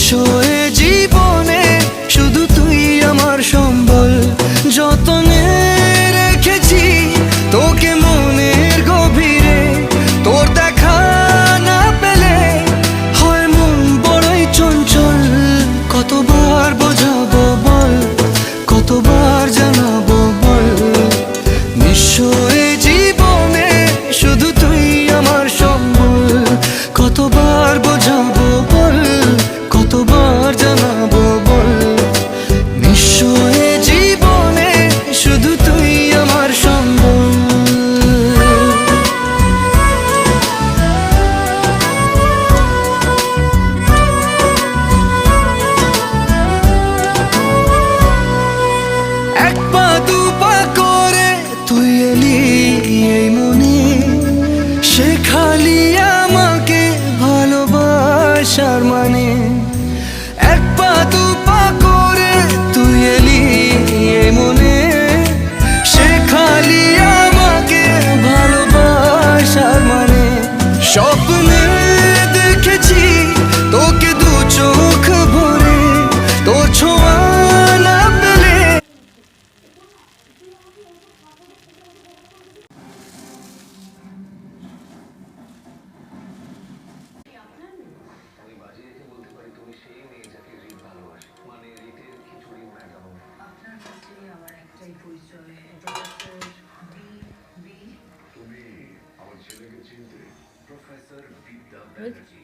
নিঃস্ব এ জীবনে শুধু তুই আমার সম্বল। যতনে রেখেছি তোকে মনের গভীরে, তোর দেখা না পেলে হয় মন বড়ই চঞ্চল। কতবার বোঝাবো বল, কতবার জানাবো বল, নিঃস্ব এ জীবনে শুধু তুই আমার সম্বল। কতবার বোঝাবো বল, কতবার জানাবো বল, নিঃস্ব এ জীবনে শুধু তুই আমার সম্বল। এক পা দু পা করে তুই এলি এই মনে, শেখালি আমাকে ভালোবাসার মানে। এক পা দু পা করে তুই এলি এই মনে, শেখালি আমাকে ভালোবাসার মানে। স্বপ্নে দেখেছি তোকে দু চোখ ভরে, তোর ছোঁয়া না পেলে। আমি বাজিয়ে রেখে বলতে পারি তুমি সেই মেয়ে যাকে রিত ভালোবাসে, মানে রিতের খিচুড়ি ম্যাডাম। আপনার কাছে আমার একটাই পরিচয়, প্রফেসর বি। তুমি আমার ছেলেকে চিনতে? প্রফেসর বিদ্যা ব্যানার্জি।